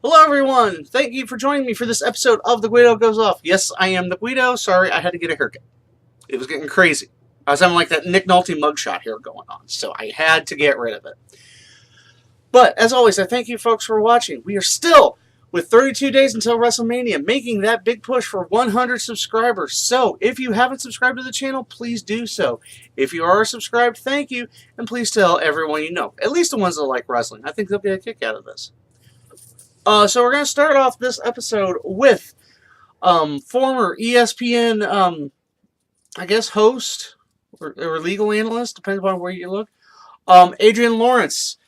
Hello everyone! Thank you for joining me for this episode of The Guido Goes Off. Yes, I am the Guido. Sorry, I had to get a haircut. It was getting crazy. I was having like that Nick Nolte mugshot hair going on, so I had to get rid of it. But, as always, I thank you folks for watching. We are still with 32 days until WrestleMania, making that big push for 100 subscribers. So, if you haven't subscribed to the channel, please do so. If you are subscribed, thank you, and please tell everyone you know. At least the ones that like wrestling. I think they'll get a kick out of this. So we're going to start off this episode with former ESPN, I guess, host or legal analyst, depends on where you look, Adrienne Lawrence.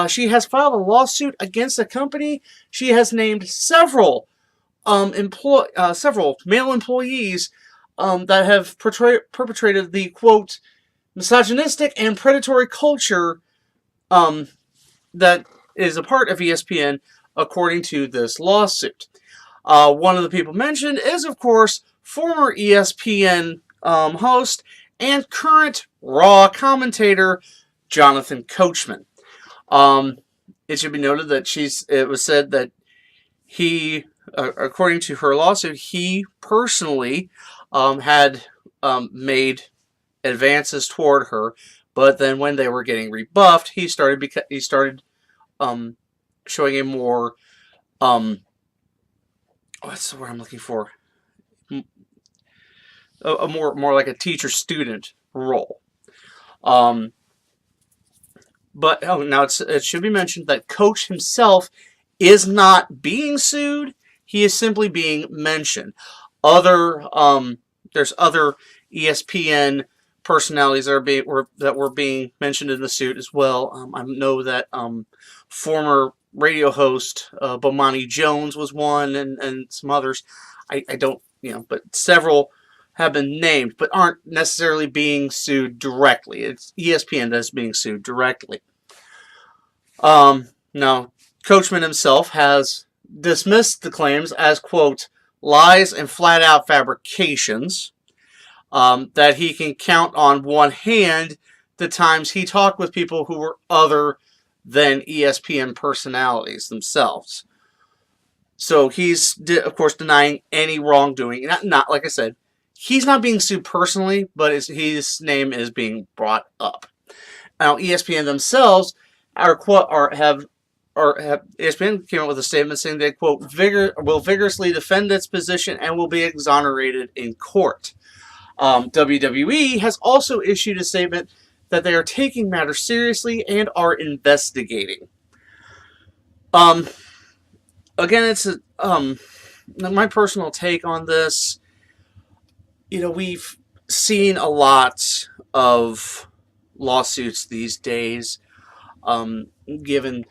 She has filed a lawsuit against the company. She has named several male employees that have perpetrated the, quote, misogynistic and predatory culture that is a part of ESPN, according to this lawsuit. One of the people mentioned is, of course, former ESPN host and current Raw commentator Jonathan Coachman. It should be noted that it was said that he, according to her lawsuit, he personally had made advances toward her, but then when they were getting rebuffed, he started showing a more, what's the word I'm looking for? A more like a teacher-student role. But now it should be mentioned that Coach himself is not being sued. He is simply being mentioned. There's other ESPN personalities that were being mentioned in the suit as well. I know that former radio host Bomani Jones was one, and some others. I don't, but several have been named, but aren't necessarily being sued directly. It's ESPN that's being sued directly. Now, Coachman himself has dismissed the claims as, quote, lies and flat-out fabrications, that he can count on one hand the times he talked with people who were other than ESPN personalities themselves. So he's, of course, denying any wrongdoing. Not like I said, he's not being sued personally, but his name is being brought up. Now, ESPN themselves ESPN came out with a statement saying they, quote, will vigorously defend its position and will be exonerated in court. WWE has also issued a statement that they are taking matters seriously and are investigating. Again, it's my personal take on this. We've seen a lot of lawsuits these days, given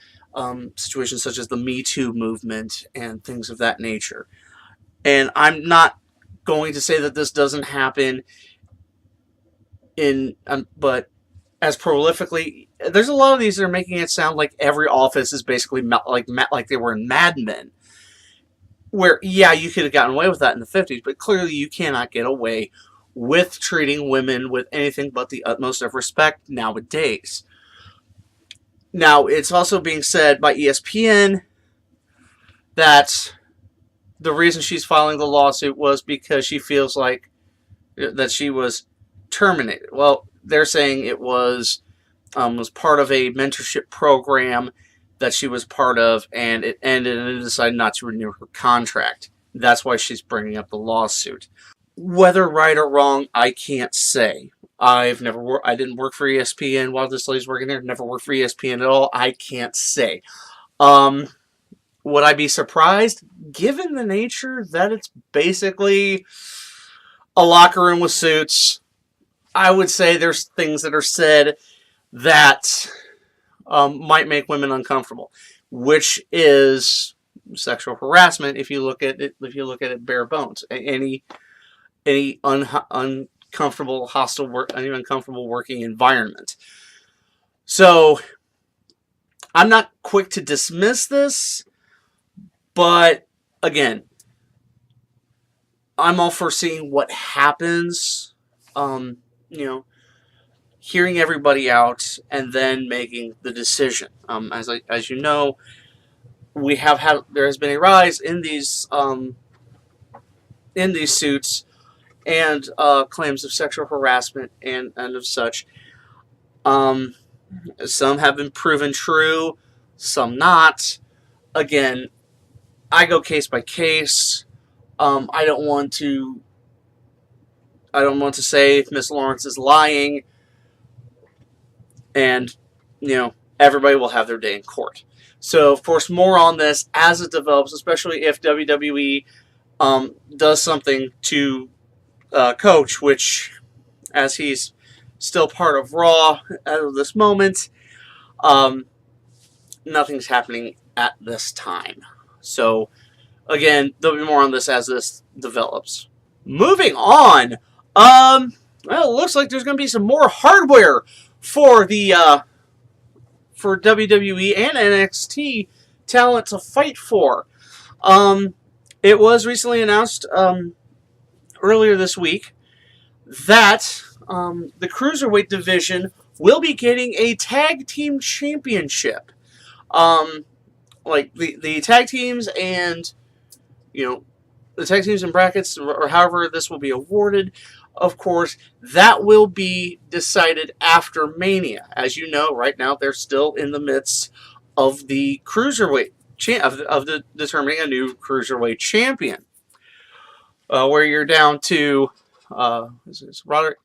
situations such as the Me Too movement and things of that nature. And I'm not going to say that this doesn't happen but as prolifically. There's a lot of these that are making it sound like every office is basically like they were in Mad Men, where, yeah, you could have gotten away with that in the 50s, but clearly you cannot get away with treating women with anything but the utmost of respect nowadays. Now, it's also being said by ESPN that the reason she's filing the lawsuit was because she feels like that she was terminated. Well, they're saying it was part of a mentorship program that she was part of, and it ended, and they decided not to renew her contract. That's why she's bringing up the lawsuit. Whether right or wrong, I can't say. I didn't work for ESPN while this lady's working there. Never worked for ESPN at all. I can't say. Would I be surprised? Given the nature that it's basically a locker room with suits, I would say there's things that are said that might make women uncomfortable, which is sexual harassment. If you look at it bare bones, any uncomfortable, hostile work, any uncomfortable working environment. So I'm not quick to dismiss this, but again, I'm all for seeing what happens. Hearing everybody out and then making the decision. As you know, there has been a rise in these suits and claims of sexual harassment and of such. Some have been proven true, some not. Again, I go case by case. I don't want to say if Miss Lawrence is lying, and everybody will have their day in court. So, of course, more on this as it develops, especially if WWE does something to Coach, which, as he's still part of Raw as of this moment, nothing's happening at this time. So, again, there'll be more on this as this develops. Moving on, well, it looks like there's going to be some more hardware for the for WWE and NXT talent to fight for. It was recently announced earlier this week that the Cruiserweight division will be getting a tag team championship. Like the tag teams and, the tag teams and brackets, or however this will be awarded, of course, that will be decided after Mania. As you know, right now they're still in the midst of the Cruiserweight of the determining a new Cruiserweight champion. Where you're down to Roderick.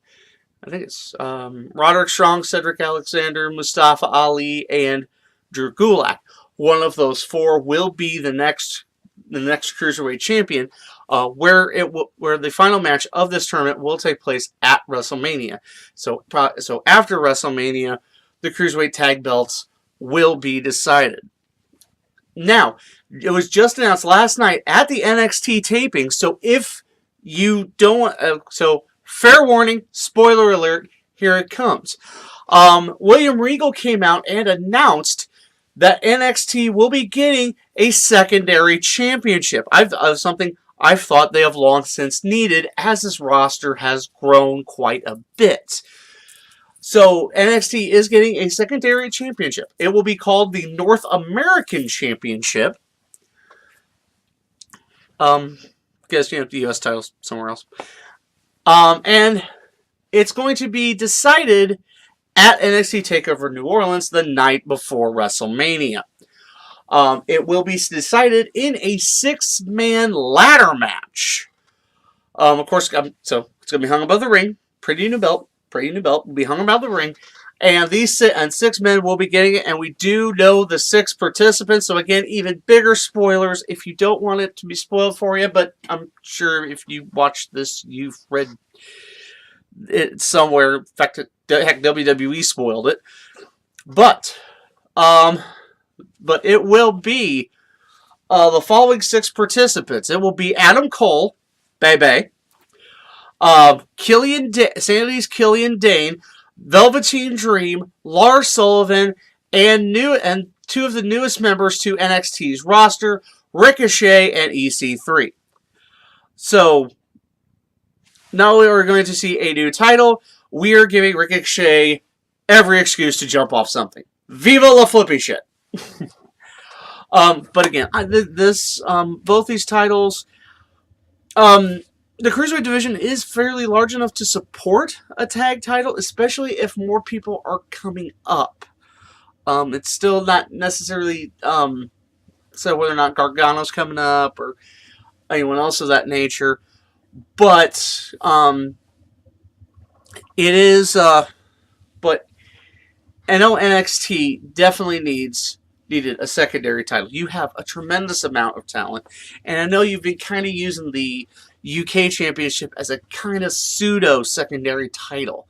I think it's Roderick Strong, Cedric Alexander, Mustafa Ali, and Drew Gulak. One of those four will be the next Cruiserweight champion, where the final match of this tournament will take place at WrestleMania. So after WrestleMania, the Cruiserweight tag belts will be decided. Now, it was just announced last night at the NXT taping, so if you don't... so, fair warning, spoiler alert, here it comes. William Regal came out and announced that NXT will be getting a secondary championship. Something I've thought they have long since needed, as this roster has grown quite a bit. So, NXT is getting a secondary championship. It will be called the North American Championship. Guess the U.S. title's somewhere else. And it's going to be decided at NXT TakeOver New Orleans the night before WrestleMania. It will be decided in a 6-man ladder match. Of course, so it's going to be hung above the ring. Pretty new belt will be hung above the ring. And these 6 men will be getting it. And we do know the 6 participants. So again, even bigger spoilers if you don't want it to be spoiled for you. But I'm sure if you watch this, you've read it somewhere. In fact, heck, WWE spoiled it. But it will be the following 6 participants. It will be Adam Cole, Bebe, Sanity's Killian Dane, Velveteen Dream, Lars Sullivan, and 2 of the newest members to NXT's roster, Ricochet and EC3. So, not only are we going to see a new title, we are giving Ricochet every excuse to jump off something. Viva la flippy shit! But again, both these titles, the Cruiserweight division is fairly large enough to support a tag title, especially if more people are coming up. It's still not necessarily said whether or not Gargano's coming up or anyone else of that nature, but it is. But I know NXT definitely needed a secondary title. You have a tremendous amount of talent, and I know you've been kind of using the UK Championship as a kind of pseudo secondary title.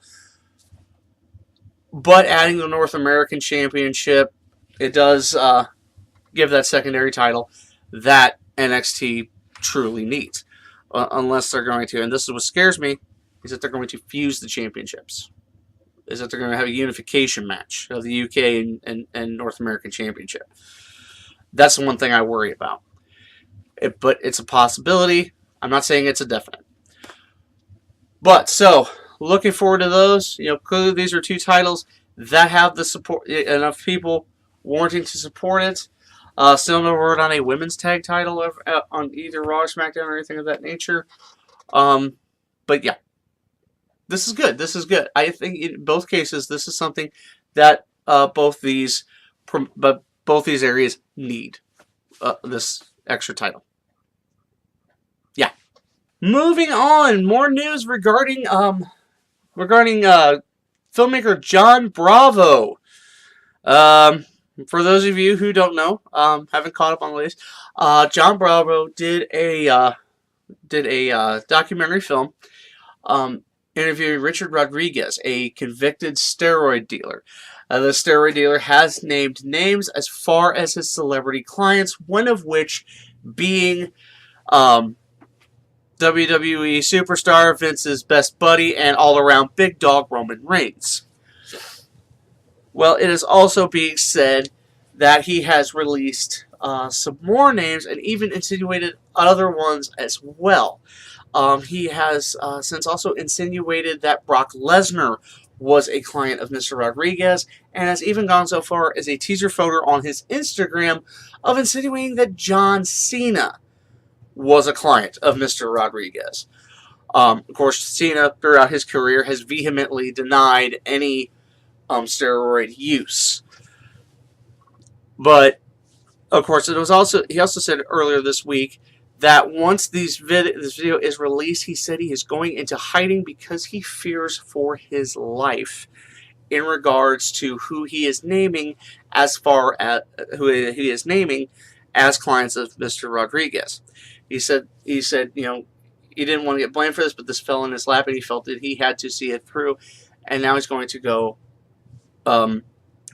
But adding the North American Championship, it does give that secondary title that NXT truly needs. Unless they're going to, and this is what scares me, is that they're going to fuse the championships. Is that they're going to have a unification match of the UK and North American Championship. That's the one thing I worry about. But it's a possibility. I'm not saying it's a definite. But, so, looking forward to those. Clearly these are 2 titles that have the support, enough people wanting to support it. Still no word on a women's tag title on either Raw or SmackDown or anything of that nature. But yeah, this is good. This is good. I think in both cases, this is something that both these areas need this extra title. Yeah. Moving on, more news regarding filmmaker John Bravo. For those of you who don't know, haven't caught up on the latest, John Bravo did a documentary film interviewing Richard Rodriguez, a convicted steroid dealer. The steroid dealer has named names as far as his celebrity clients, one of which being WWE superstar Vince's best buddy and all-around big dog Roman Reigns. Well, it is also being said that he has released some more names and even insinuated other ones as well. He has since also insinuated that Brock Lesnar was a client of Mr. Rodriguez, and has even gone so far as a teaser photo on his Instagram of insinuating that John Cena was a client of Mr. Rodriguez. Of course, Cena, throughout his career, has vehemently denied any steroid use. But, of course, he also said earlier this week that once this video is released, he said he is going into hiding because he fears for his life in regards to who he is naming as clients of Mr. Rodriguez. He said, he didn't want to get blamed for this, but this fell in his lap and he felt that he had to see it through, and now he's going to go run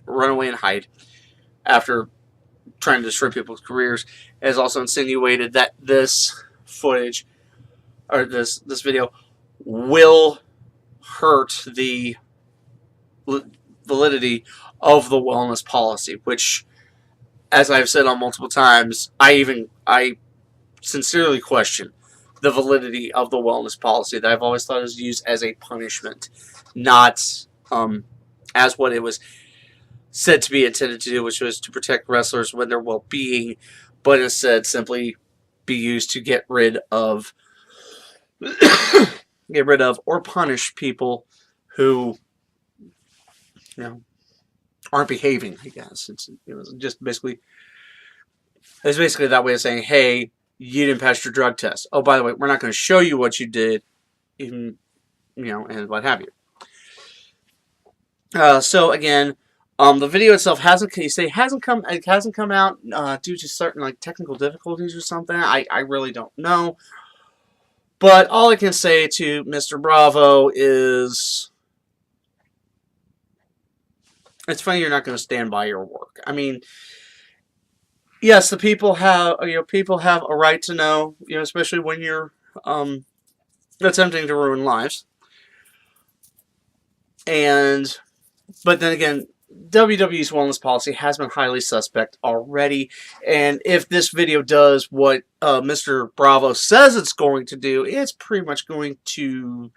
away and hide after trying to destroy people's careers. Has also insinuated that this footage or this video will hurt the validity of the wellness policy, which, as I've said on multiple times, I sincerely question the validity of the wellness policy that I've always thought was used as a punishment, not as what it was said to be intended to do, which was to protect wrestlers when their well-being, but instead simply be used to get rid of or punish people who aren't behaving. I guess it's just basically that way of saying, hey, you didn't pass your drug test. Oh, by the way, we're not going to show you what you did, even and what have you. So again, the video itself hasn't come out due to certain technical difficulties or something. I really don't know. But all I can say to Mr. Bravo is, it's funny you're not going to stand by your work. I mean, yes, the people have a right to know, especially when you're attempting to ruin lives. But then again, WWE's wellness policy has been highly suspect already, and if this video does what Mr. Bravo says it's going to do, it's pretty much going to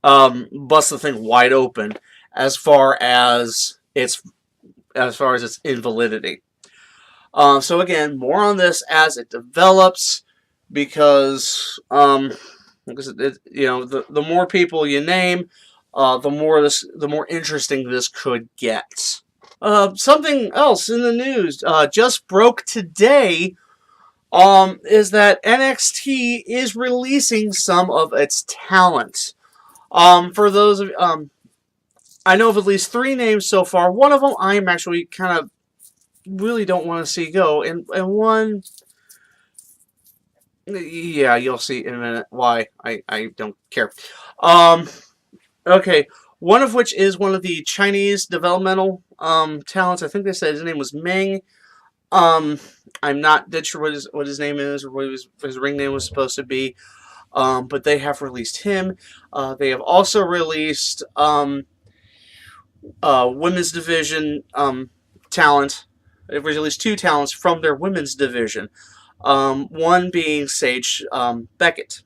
bust the thing wide open as far as its invalidity. So again, more on this as it develops, because the more people you name, the more interesting this could get. Something else in the news just broke today is that NXT is releasing some of its talent. For those of I know of at least 3 names so far. One of them I am actually kind of really don't want to see go, and one, yeah, you'll see in a minute why I don't care. Okay, one of which is one of the Chinese developmental talents. I think they said his name was Meng. I'm not dead sure what his name is or what his ring name was supposed to be. But they have released him. They have also released women's division talent. They've released 2 talents from their women's division. One being Sage Beckett.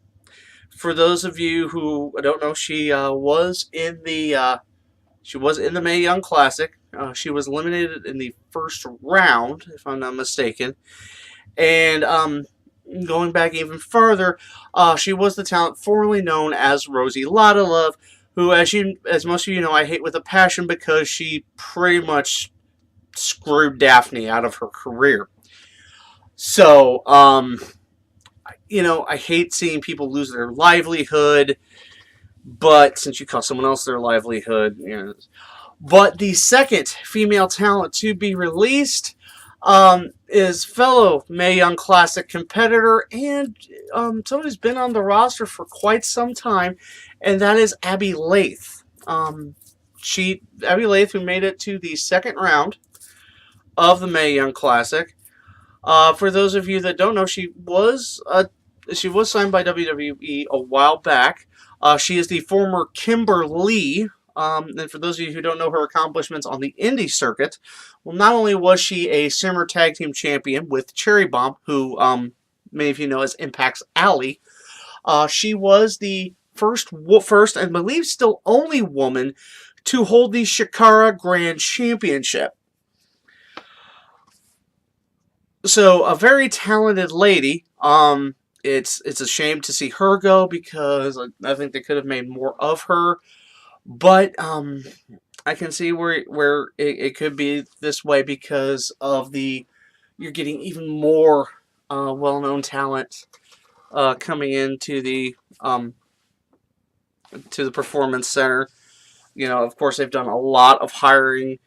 For those of you who don't know, she was in the Mae Young Classic She was eliminated in the first round, if I'm not mistaken. And going back even further, she was the talent formerly known as Rosie Love, who, as most of you know, I hate with a passion because she pretty much screwed Daphne out of her career. So, I hate seeing people lose their livelihood, but since you cost someone else their livelihood, But the second female talent to be released is fellow Mae Young Classic competitor and someone who's been on the roster for quite some time, and that is Abby Lath. Abby Lath, who made it to the second round of the Mae Young Classic. For those of you that don't know, she was signed by WWE a while back. She is the former Kimber Lee. And for those of you who don't know her accomplishments on the indie circuit, well, not only was she a Simmer Tag Team Champion with Cherry Bomb, who many of you know as Impact's Alley, she was the first and I believe still only woman to hold the Shikara Grand Championship. So a very talented lady. It's a shame to see her go because I think they could have made more of her. But I can see where it could be this way because of you're getting even more well-known talent coming into the Performance Center. Of course, they've done a lot of hiring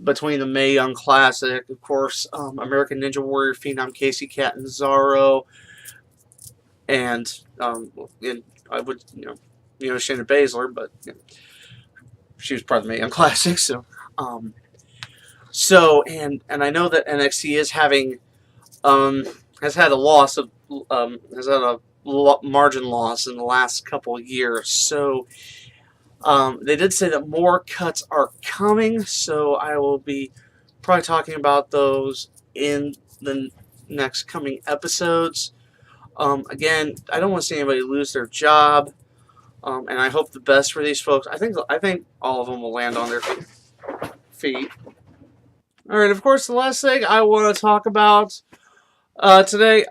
between the Mae Young Classic, of course, American Ninja Warrior Phenom Casey Catanzaro, and I would Shayna Baszler, but she was part of the Mae Young Classic, so and I know that NXT is having has had a margin loss in the last couple of years, so. They did say that more cuts are coming, so I will be probably talking about those in the next coming episodes. Again, I don't want to see anybody lose their job, and I hope the best for these folks. I think all of them will land on their feet. All right, of course, the last thing I want to talk about today,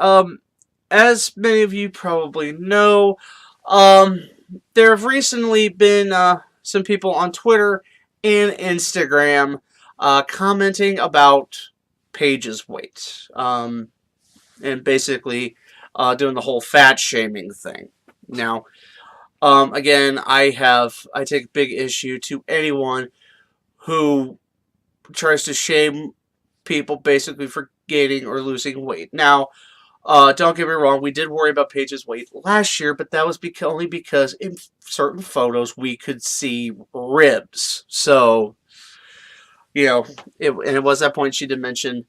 as many of you probably know, there have recently been some people on Twitter and Instagram commenting about Paige's weight and basically doing the whole fat shaming thing. Now, again, I take big issue to anyone who tries to shame people basically for gaining or losing weight. Now, don't get me wrong, we did worry about Paige's weight last year, but that was only because in certain photos we could see ribs. So, it was that point she did mention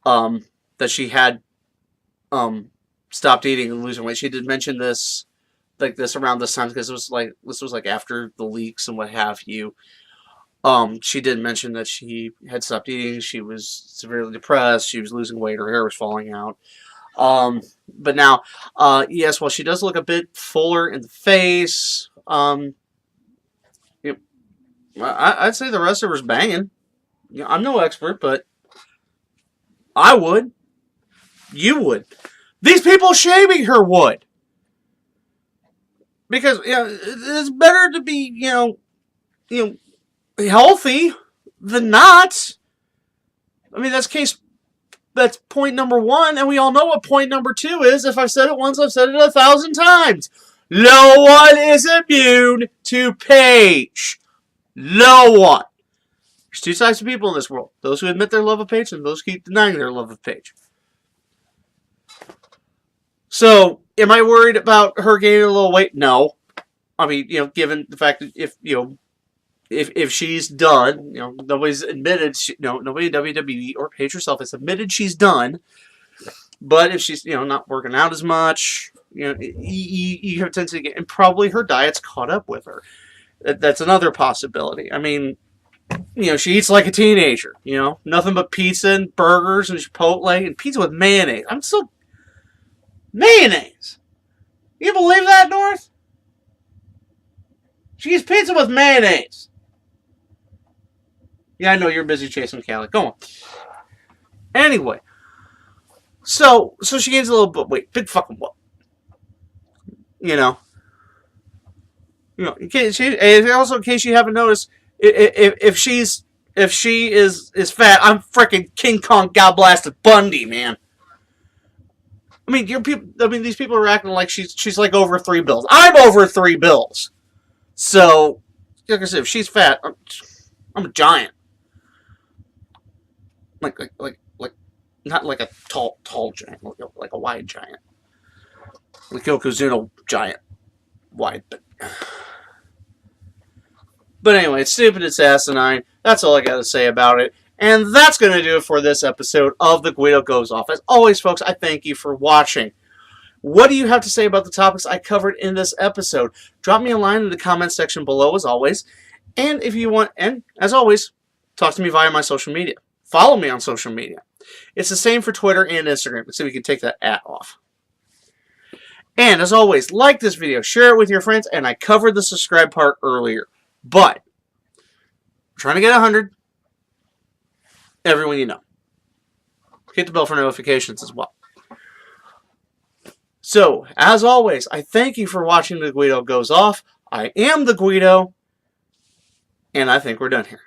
that she had stopped eating and losing weight. She did mention this around this time because this was like after the leaks and what have you. She did mention that she had stopped eating. She was severely depressed. She was losing weight. Her hair was falling out. But now, yes, while she does look a bit fuller in the face, I'd say the rest of her's banging. I'm no expert, but I would. You would. These people shaming her would. Because, it's better to be, healthy than not. I mean, that's point number one, and we all know what point number two is. If I've said it once, I've said it 1,000 times. No one is immune to Paige. No one. There's two types of people in this world. Those who admit their love of Paige and those who keep denying their love of Paige. So, am I worried about her gaining a little weight? No. I mean, given the fact that if she's done, nobody's admitted, nobody in WWE or Paige herself has admitted she's done. But if she's, not working out as much, you have a tendency to get, and probably her diet's caught up with her. That's another possibility. I mean, she eats like a teenager, nothing but pizza and burgers and Chipotle and pizza with mayonnaise. Mayonnaise! You believe that, North? She eats pizza with mayonnaise. Yeah, I know you're busy chasing Callie. Go on. Anyway, so she gains a little bit weight. Big fucking what? You know. In case also in case you haven't noticed, if she is fat, I'm freaking King Kong God blasted Bundy, man. I mean, these people are acting like she's like over 3 bills. I'm over 3 bills. So, like I said, if she's fat, I'm a giant. Like not like a tall giant, like a wide giant. Like Yokozuna giant, wide. But anyway, it's stupid, it's asinine. That's all I got to say about it. And that's going to do it for this episode of The Guido Goes Off. As always, folks, I thank you for watching. What do you have to say about the topics I covered in this episode? Drop me a line in the comments section below, as always. And if you want, and as always, talk to me via my social media. Follow me on social media. It's the same for Twitter and Instagram. Let's see if we can take that @ off. And as always, like this video, share it with your friends, and I covered the subscribe part earlier. But, I'm trying to get 100. Everyone you know. Hit the bell for notifications as well. So, as always, I thank you for watching The Guido Goes Off. I am the Guido, and I think we're done here.